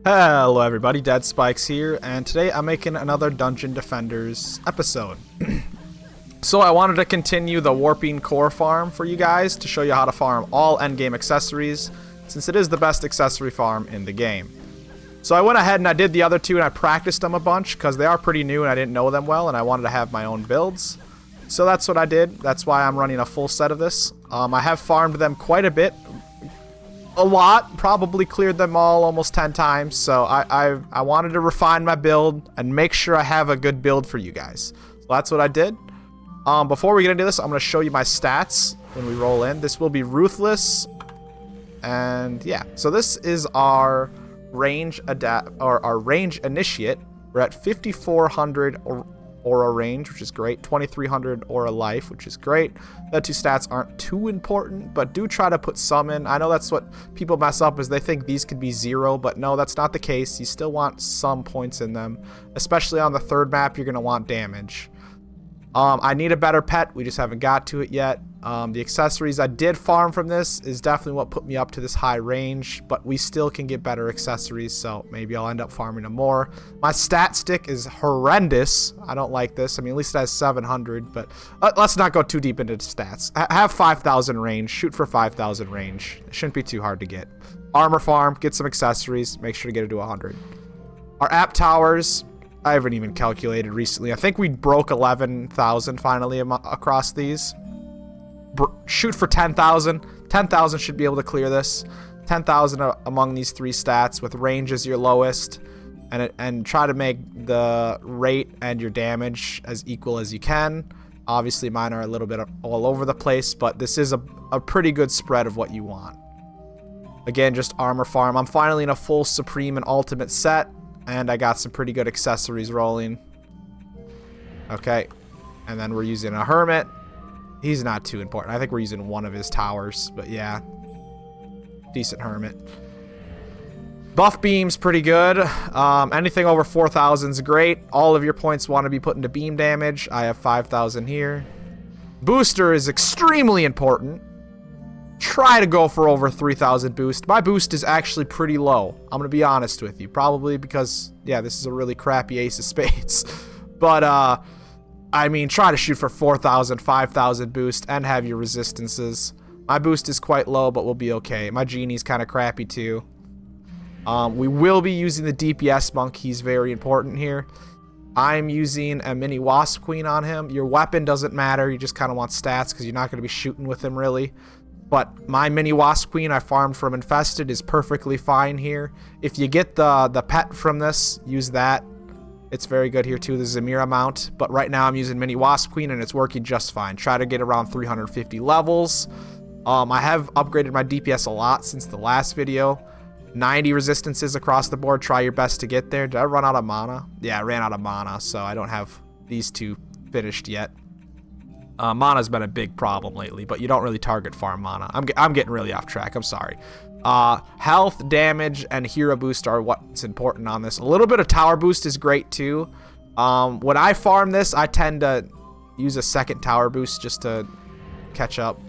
Hello everybody, Dead Spikes here, and today I'm making another Dungeon Defenders episode. So I wanted to continue the warping core farm for you guys to show you how to farm all endgame accessories, since it is the best accessory farm in the game. So I went ahead and I did the other two and I practiced them a bunch because they are pretty new and I didn't know them well and I wanted to have my own builds. So that's what I did. That's why I'm running a full set of this. I have farmed them quite a bit. A lot, probably cleared them all almost 10 times, so I wanted to refine my build and make sure I have a good build for you guys. So that's what I did. Before we get into this, I'm going to show you my stats when we roll in. This will be Ruthless, and yeah, so this is our range our range initiate. We're at 5400 aura range, which is great. 2300 aura life, which is great. The two stats aren't too important, but do try to put some in. I know that's what people mess up, is they think these could be 0, but no, that's not the case. You still want some points in them, especially on the third map. You're going to want damage. I need a better pet. We just haven't got to it yet. The accessories I did farm from this is definitely what put me up to this high range, but we still can get better accessories, so maybe I'll end up farming them more. My stat stick is horrendous. I don't like this. I mean, at least it has 700, but let's not go too deep into stats. Have 5,000 range. Shoot for 5,000 range. It shouldn't be too hard to get. Armor farm. Get some accessories. Make sure to get it to 100. Our app towers, I haven't even calculated recently. I think we broke 11,000 finally across these. Shoot for 10,000. 10,000 should be able to clear this. 10,000 among these three stats, with range as your lowest, and try to make the rate and your damage as equal as you can. Obviously mine are a little bit all over the place, but this is a pretty good spread of what you want. Again, just armor farm. I'm finally in a full supreme and ultimate set, and I got some pretty good accessories rolling. Okay, and then we're using a hermit. He's not too important. I think we're using one of his towers, but yeah. Decent hermit. Buff beam's pretty good. Anything over 4,000 is great. All of your points want to be put into beam damage. I have 5,000 here. Booster is extremely important. Try to go for over 3,000 boost. My boost is actually pretty low. I'm going to be honest with you. Probably because, yeah, this is a really crappy ace of spades. But, I mean, try to shoot for 4,000, 5,000 boost and have your resistances. My boost is quite low, but we'll be okay. My genie's kind of crappy too. We will be using the DPS monk. He's very important here. I'm using a mini wasp queen on him. Your weapon doesn't matter. You just kind of want stats because you're not going to be shooting with him really. But my mini wasp queen I farmed from infested is perfectly fine here. If you get the pet from this, use that. It's very good here too, the Zamira mount. But right now I'm using Mini Wasp Queen and it's working just fine. Try to get around 350 levels. I have upgraded my DPS a lot since the last video. 90 resistances across the board. Try your best to get there. Did I run out of mana? Yeah, I ran out of mana, so I don't have these two finished yet. Mana's been a big problem lately, but you don't really target farm mana. I'm getting really off track. I'm sorry. Health, damage, and hero boost are what's important on this. A little bit of tower boost is great too. When I farm this, I tend to use a second tower boost just to catch up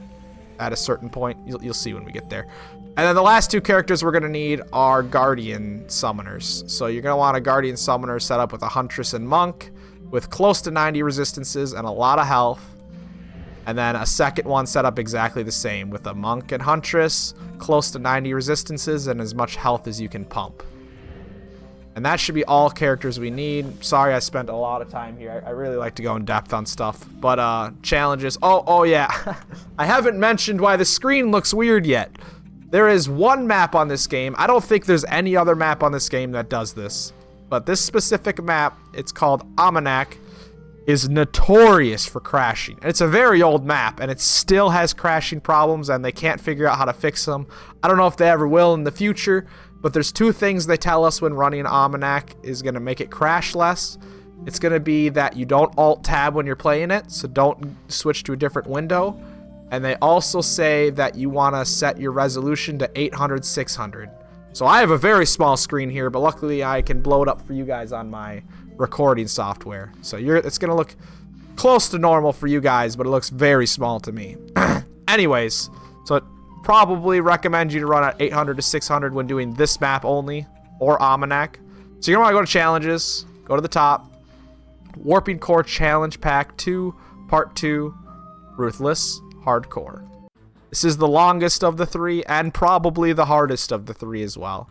at a certain point. You'll see when we get there. And then the last two characters we're going to need are Guardian Summoners. So you're going to want a Guardian Summoner set up with a Huntress and Monk with close to 90 resistances and a lot of health. And then a second one set up exactly the same with a Monk and Huntress, close to 90 resistances and as much health as you can pump. And that should be all characters we need. Sorry I spent a lot of time here. I really like to go in depth on stuff. But challenges. Oh yeah. I haven't mentioned why the screen looks weird yet. There is one map on this game. I don't think there's any other map on this game that does this. But this specific map, it's called Omenaks, is notorious for crashing. And it's a very old map, and it still has crashing problems, and they can't figure out how to fix them. I don't know if they ever will in the future, but there's two things they tell us when running Omenaks is going to make it crash less. It's going to be that you don't alt-tab when you're playing it, so don't switch to a different window. And they also say that you want to set your resolution to 800, 600. So I have a very small screen here, but luckily I can blow it up for you guys on my recording software. So it's going to look close to normal for you guys, but it looks very small to me. Anyways, so probably recommend you to run at 800 to 600 when doing this map only. or Almanac. So you're going to want to go to challenges. Go to the top. Warping Core Challenge Pack 2, Part 2, Ruthless, Hardcore. This is the longest of the 3 and probably the hardest of the 3 as well.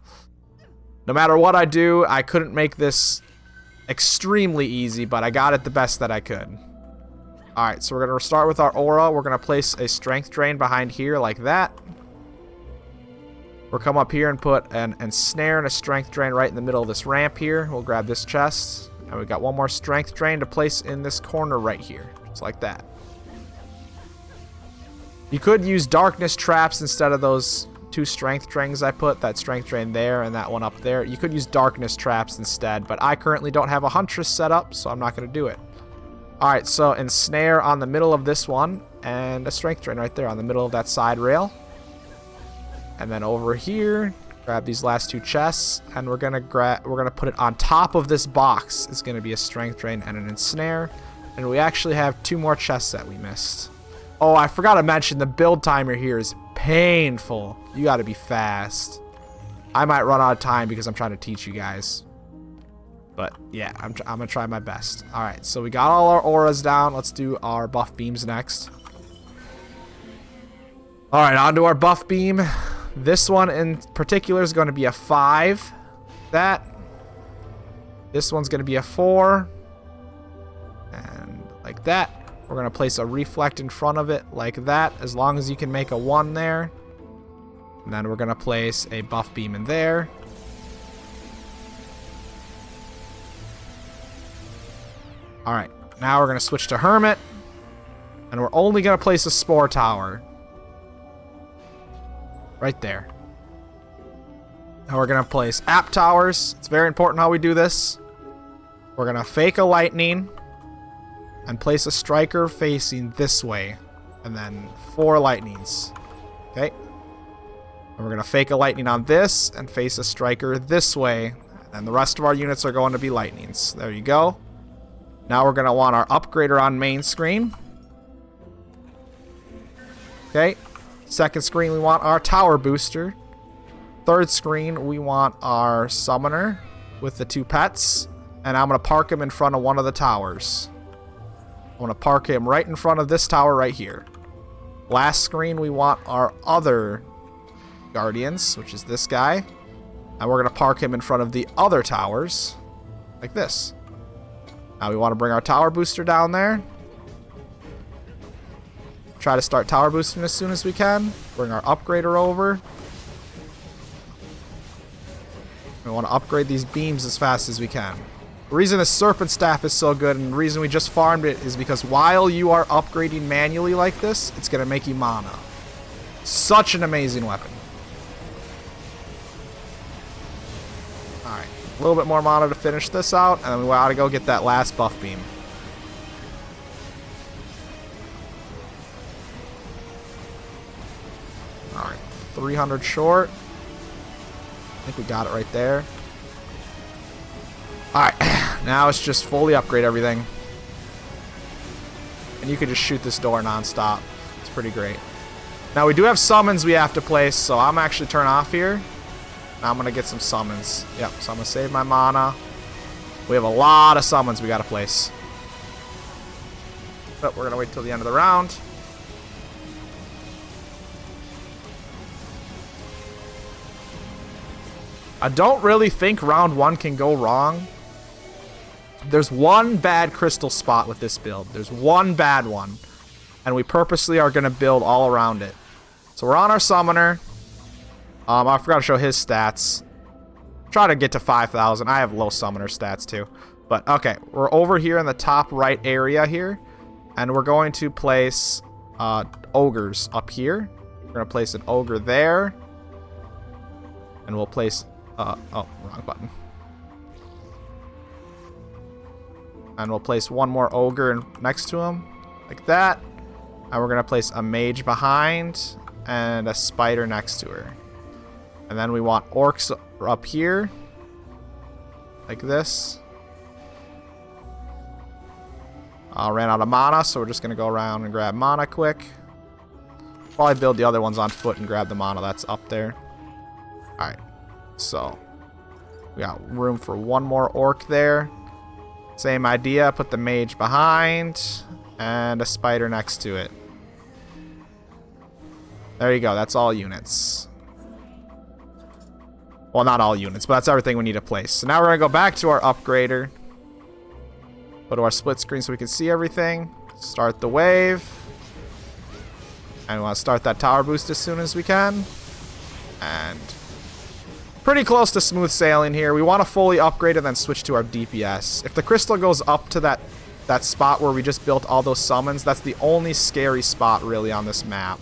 No matter what I do, I couldn't make this extremely easy, but I got it the best that I could. Alright, so we're going to start with our aura. We're going to place a strength drain behind here like that. We'll come up here and put an ensnare and a strength drain right in the middle of this ramp here. We'll grab this chest. And we've got one more strength drain to place in this corner right here. Just like that. You could use darkness traps instead of those 2 strength drains I put. That strength drain there and that one up there. You could use darkness traps instead, but I currently don't have a huntress set up, so I'm not going to do it. Alright, so ensnare on the middle of this one, and a strength drain right there on the middle of that side rail. And then over here, grab these last 2 chests, and we're gonna put it on top of this box. It's gonna be a strength drain and an ensnare. And we actually have 2 more chests that we missed. Oh, I forgot to mention the build timer here is painful. You gotta be fast. I might run out of time because I'm trying to teach you guys. But yeah, I'm gonna try my best. Alright, so we got all our auras down. Let's do our buff beams next. Alright, on to our buff beam. This one in particular is going to be a 5. This one's going to be a 4. And like that. We're going to place a reflect in front of it like that, as long as you can make a 1 there. And then we're going to place a buff beam in there. Alright, now we're going to switch to Hermit. And we're only going to place a Spore Tower. Right there. Now we're going to place App Towers. It's very important how we do this. We're going to fake a lightning. And place a striker facing this way. And then 4 lightnings. Okay. And we're going to fake a lightning on this. And face a striker this way. And the rest of our units are going to be lightnings. There you go. Now we're going to want our upgrader on main screen. Okay. Second screen, we want our tower booster. Third screen, we want our summoner with the 2 pets. And I'm going to park him in front of one of the towers. I'm going to park him right in front of this tower right here. Last screen, we want our other guardians, which is this guy. And we're going to park him in front of the other towers. Like this. Now we want to bring our tower booster down there. Try to start tower boosting as soon as we can. Bring our upgrader over. We want to upgrade these beams as fast as we can. The reason the serpent staff is so good and the reason we just farmed it is because while you are upgrading manually like this, it's going to make you mana. Such an amazing weapon. Alright, a little bit more mana to finish this out, and then we ought to go get that last buff beam. Alright, 300 short. I think we got it right there. Alright, now it's just fully upgrade everything. And you can just shoot this door non-stop. It's pretty great. Now we do have summons we have to place, so I'm actually turn off here. Now I'm going to get some summons. Yep, so I'm going to save my mana. We have a lot of summons we got to place. But we're going to wait till the end of the round. I don't really think round 1 can go wrong. There's one bad crystal spot with this build. There's one bad one. And we purposely are going to build all around it. So we're on our summoner. I forgot to show his stats. Try to get to 5,000. I have low summoner stats too. But okay, we're over here in the top right area here. And we're going to place ogres up here. We're going to place an ogre there. And we'll place... oh, wrong button. And we'll place one more ogre next to him. Like that. And we're going to place a mage behind. And a spider next to her. And then we want orcs up here. Like this. I ran out of mana, so we're just going to go around and grab mana quick. Probably build the other ones on foot and grab the mana that's up there. Alright. So, We got room for one more orc there. Same idea, put the mage behind, and a spider next to it. There you go, that's all units. Well, not all units, but that's everything we need to place. So now we're gonna go back to our upgrader. Go to our split screen so we can see everything. Start the wave. And we want to start that tower boost as soon as we can. And pretty close to smooth sailing here. We want to fully upgrade and then switch to our DPS. If the crystal goes up to that spot where we just built all those summons, that's the only scary spot really on this map.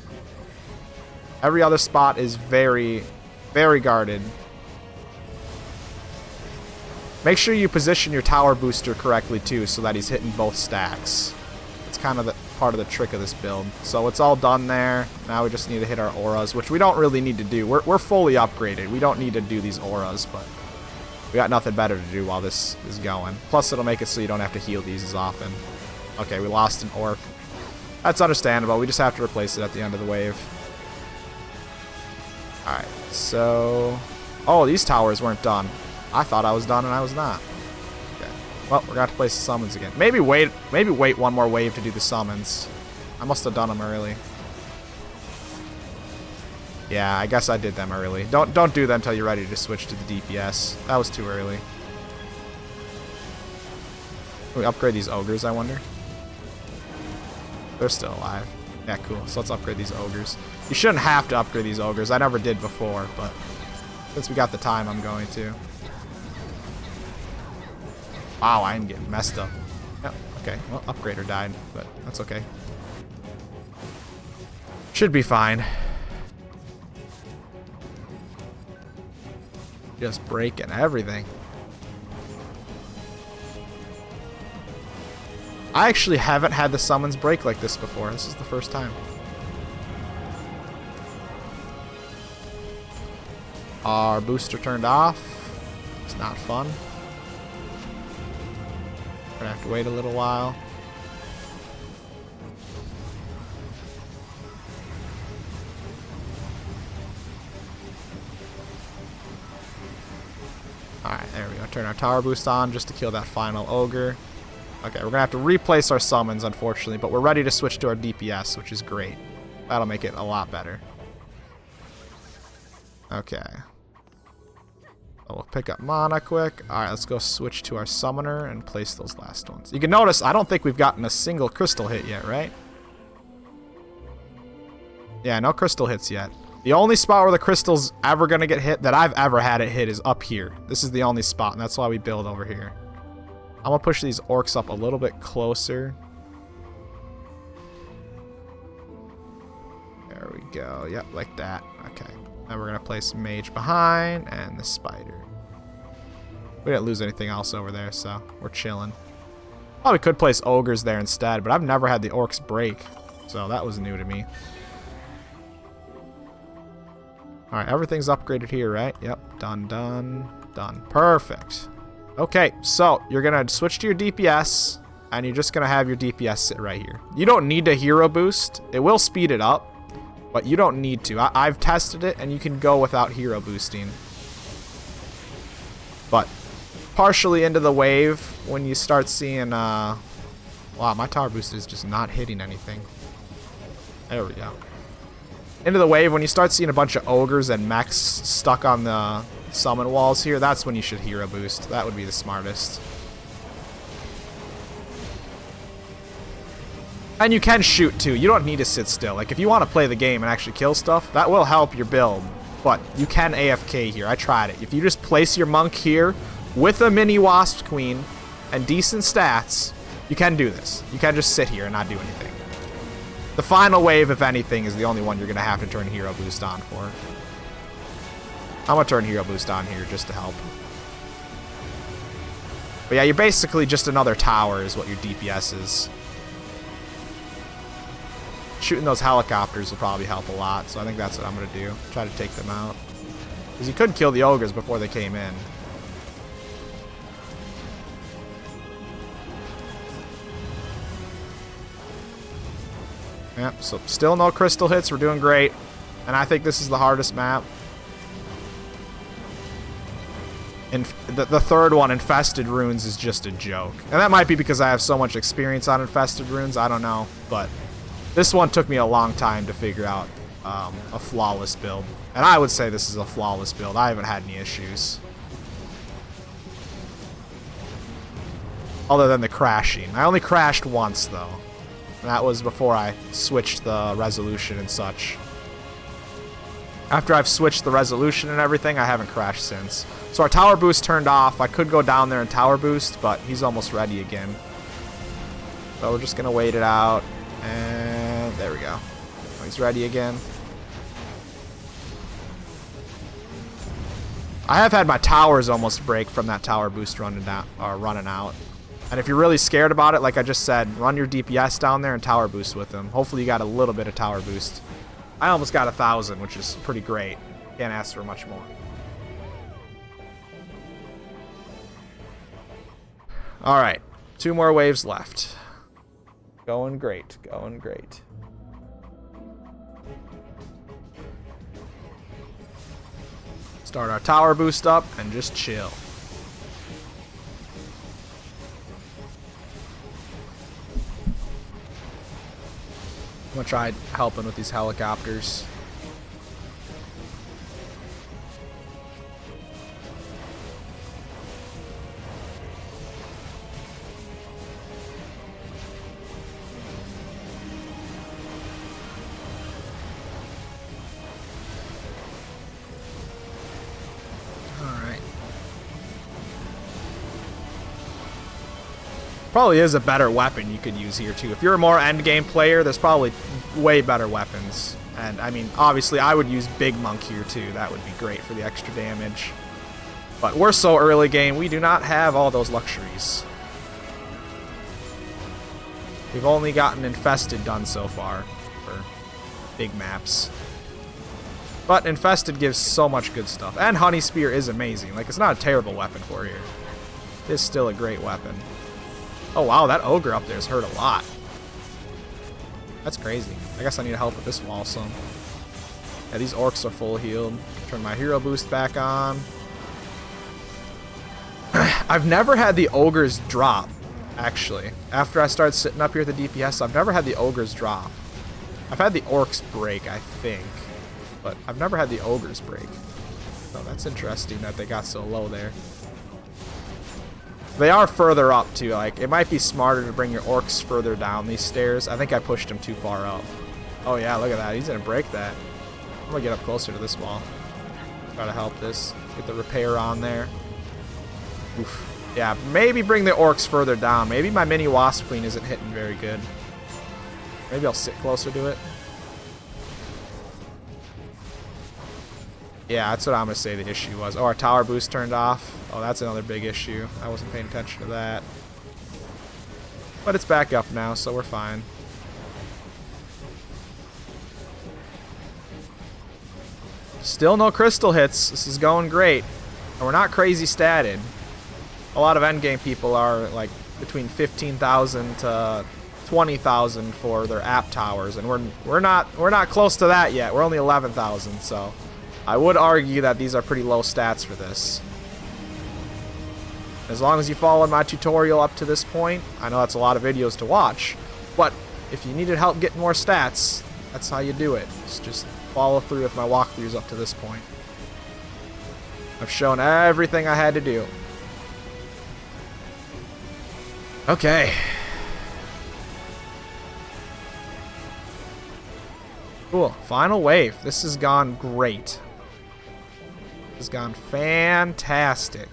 Every other spot is very, very guarded. Make sure you position your tower booster correctly too so that he's hitting both stacks. It's kind of the part of the trick of this build. So it's all done there. Now we just need to hit our auras, which we don't really need to do. We're fully upgraded. We don't need to do these auras, but we got nothing better to do while this is going. Plus it'll make it so you don't have to heal these as often. Okay, we lost an orc. That's understandable. We just have to replace it at the end of the wave. Alright, so... Oh, these towers weren't done. I thought I was done and I was not. Okay. Well, we're gonna have to place the summons again. Maybe wait one more wave to do the summons. I must have done them early. Yeah, I guess I did them early. Don't do them until you're ready to switch to the DPS. That was too early. Can we upgrade these ogres, I wonder? They're still alive. Yeah, cool. So let's upgrade these ogres. You shouldn't have to upgrade these ogres. I never did before, but since we got the time, I'm going to. Wow, I am getting messed up. Yep, okay. Well, upgrader died, but that's okay. Should be fine. Just breaking everything. I actually haven't had the summons break like this before. This is the first time. Our booster turned off. It's not fun. Gonna have to wait a little while. Alright, there we go. Turn our tower boost on just to kill that final ogre. Okay, we're gonna have to replace our summons, unfortunately, but we're ready to switch to our DPS, which is great. That'll make it a lot better. Okay. We'll pick up mana quick. Alright, let's go switch to our summoner and place those last ones. You can notice, I don't think we've gotten a single crystal hit yet, right? Yeah, no crystal hits yet. The only spot where the crystal's ever gonna get hit, that I've ever had it hit, is up here. This is the only spot, and that's why we build over here. I'm gonna push these orcs up a little bit closer. There we go. Yep, like that. Okay. Now we're gonna place mage behind and the spider. We didn't lose anything else over there, so we're chilling. Probably could place ogres there instead, but I've never had the orcs break, so that was new to me. Alright, everything's upgraded here, right? Yep, done, done, done. Perfect. Okay, so you're gonna switch to your DPS, and you're just gonna have your DPS sit right here. You don't need a hero boost. It will speed it up, but you don't need to. I've tested it, and you can go without hero boosting. But partially into the wave, when you start seeing, wow, my tower boost is just not hitting anything. There we go. Into the wave, when you start seeing a bunch of ogres and mechs stuck on the summon walls here, that's when you should hero boost. That would be the smartest. And you can shoot too. You don't need to sit still. Like, if you want to play the game and actually kill stuff, that will help your build. But you can AFK here. I tried it. If you just place your monk here with a mini wasp queen and decent stats, you can do this. You can just sit here and not do anything. The final wave, if anything, is the only one you're going to have to turn hero boost on for. I'm going to turn hero boost on here just to help. But yeah, you're basically just another tower is what your DPS is. Shooting those helicopters will probably help a lot, so I think that's what I'm going to do. Try to take them out. Because you could kill the ogres before they came in. Yep, so still no crystal hits. We're doing great. And I think this is the hardest map. the third one, Infested Runes, is just a joke. And that might be because I have so much experience on Infested Runes, I don't know. But this one took me a long time to figure out a flawless build. And I would say this is a flawless build. I haven't had any issues. Other than the crashing. I only crashed once, though. And that was before I switched the resolution and such. After I've switched the resolution and everything, I haven't crashed since. So our tower boost turned off. I could go down there and tower boost, but he's almost ready again. So we're just going to wait it out. And there we go. Oh, he's ready again. I have had my towers almost break from that tower boost running out. And if you're really scared about it, like I just said, run your DPS down there and tower boost with him. Hopefully you got a little bit of tower boost. I almost got 1,000, which is pretty great. Can't ask for much more. Alright, 2 more waves left. Going great, going great. Start our tower boost up and just chill. I'm gonna try helping with these helicopters. Probably is a better weapon you could use here too. If you're a more end game player, there's probably way better weapons. And I mean, obviously I would use Big Monk here too. That would be great for the extra damage. But we're so early game, we do not have all those luxuries. We've only gotten Infested done so far for big maps. But Infested gives so much good stuff. And Honey Spear is amazing. Like, it's not a terrible weapon for here. It is still a great weapon. Oh wow, that ogre up there has hurt a lot. That's crazy. I guess I need help with this wall some. Yeah, these orcs are full healed. Turn my hero boost back on. I've never had the ogres drop, actually. After I started sitting up here at the DPS, I've never had the ogres drop. I've had the orcs break, I think. But I've never had the ogres break. So that's interesting that they got so low there. They are further up too. Like, it might be smarter to bring your orcs further down these stairs. I think I pushed them too far up. Oh yeah, look at that. He's gonna break that. I'm gonna get up closer to this wall. Try to help this. Get the repair on there. Oof. Yeah, maybe bring the orcs further down. Maybe my mini wasp queen isn't hitting very good. Maybe I'll sit closer to it. Yeah, that's what I'm going to say the issue was. Oh, our tower boost turned off. Oh, that's another big issue. I wasn't paying attention to that. But it's back up now, so we're fine. Still no crystal hits. This is going great. And we're not crazy statted. A lot of endgame people are like between 15,000 to 20,000 for their app towers, and we're not close to that yet. We're only 11,000, so I would argue that these are pretty low stats for this. As long as you followed my tutorial up to this point, I know that's a lot of videos to watch, but if you needed help getting more stats, that's how you do it. Just follow through with my walkthroughs up to this point. I've shown everything I had to do. Okay. Cool. Final wave. This has gone great. Has gone fantastic.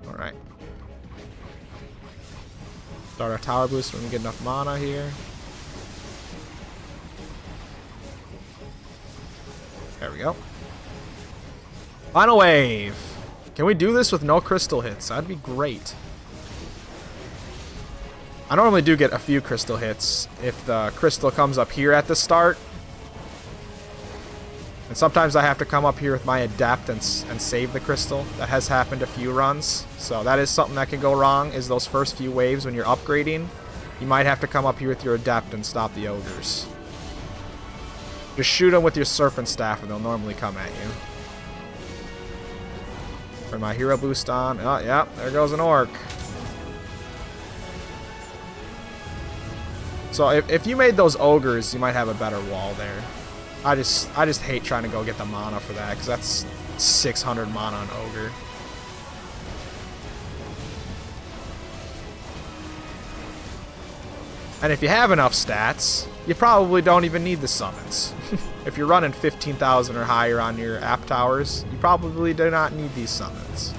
Alright. Start our tower boost when we get enough mana here. There we go. Final wave. Can we do this with no crystal hits? That'd be great. I normally do get a few crystal hits if the crystal comes up here at the start. And sometimes I have to come up here with my adept and save the crystal. That has happened a few runs. So that is something that can go wrong, is those first few waves when you're upgrading. You might have to come up here with your adept and stop the ogres. Just shoot them with your serpent staff and they'll normally come at you. Turn my hero boost on. Oh, yeah, there goes an orc. So if you made those ogres, you might have a better wall there. I just hate trying to go get the mana for that, because that's 600 mana on ogre. And if you have enough stats, you probably don't even need the summons. If you're running 15,000 or higher on your app towers, you probably do not need these summons.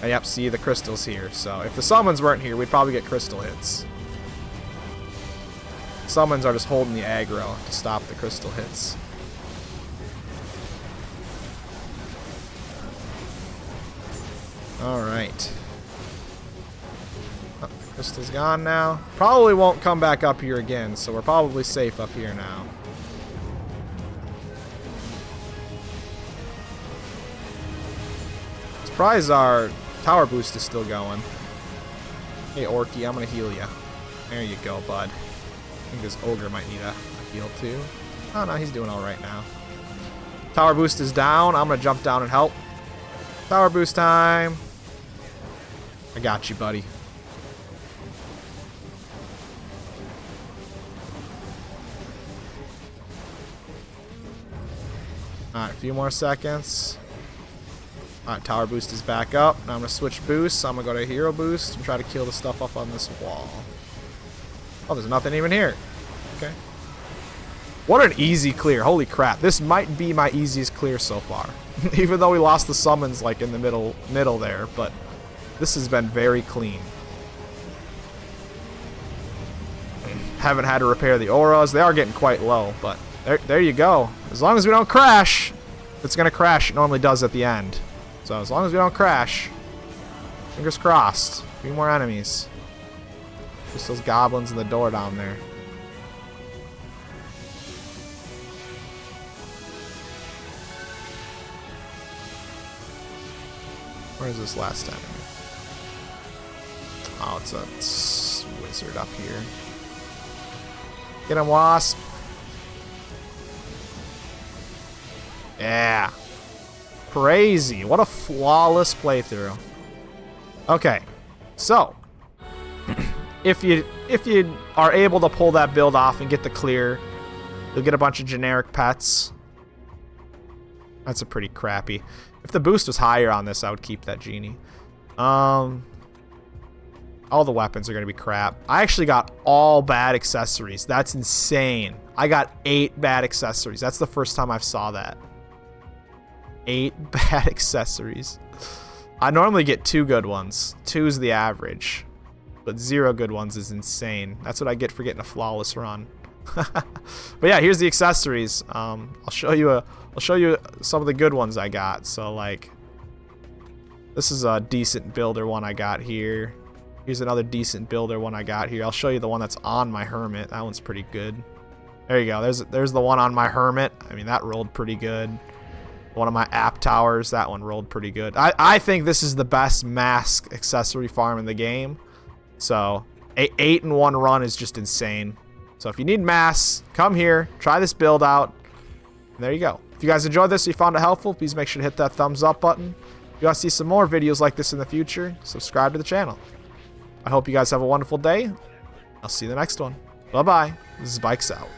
And yep, see the crystals here. So if the summons weren't here, we'd probably get crystal hits. Summons are just holding the aggro to stop the crystal hits. Alright. Oh, crystal's gone now. Probably won't come back up here again, so we're probably safe up here now. Surprise, our tower boost is still going. Hey, Orky, I'm gonna heal you. There you go, bud. I think this ogre might need a heal too. Oh no, he's doing alright now. Tower boost is down. I'm gonna jump down and help. Tower boost time. I got you, buddy. Alright, a few more seconds. Alright, tower boost is back up. Now I'm gonna switch boosts. So I'm gonna go to hero boost and try to kill the stuff up on this wall. Oh, there's nothing even here. Okay. What an easy clear. Holy crap. This might be my easiest clear so far. Even though we lost the summons like in the middle there, but this has been very clean. Haven't had to repair the auras. They are getting quite low, but there you go. As long as we don't crash. If it's going to crash, it normally does at the end. So as long as we don't crash, fingers crossed. A few more enemies. Just those goblins in the door down there. Where's this last enemy? Oh, it's a wizard up here. Get him, Wasp. Yeah. Crazy. What a flawless playthrough. Okay. So, if you are able to pull that build off and get the clear, you'll get a bunch of generic pets. That's a pretty crappy. If the boost was higher on this, I would keep that genie. All the weapons are going to be crap. I actually got all bad accessories. That's insane. I got 8 bad accessories. That's the first time I've saw that. 8 bad accessories. I normally get 2 good ones. 2 is the average. But 0 good ones is insane. That's what I get for getting a flawless run. But yeah, here's the accessories. I'll show you some of the good ones I got. So like, this is a decent builder one I got here. Here's another decent builder one I got here. I'll show you the one that's on my hermit. That one's pretty good. There you go. There's the one on my hermit. I mean, that rolled pretty good. One of my app towers, that one rolled pretty good. I think this is the best mask accessory farm in the game. So 8 in 1 run is just insane. So if you need masks, come here, try this build out. And there you go. If you guys enjoyed this, or you found it helpful, please make sure to hit that thumbs up button. If you want to see some more videos like this in the future, subscribe to the channel. I hope you guys have a wonderful day. I'll see you in the next one. Bye-bye. This is Bikes out.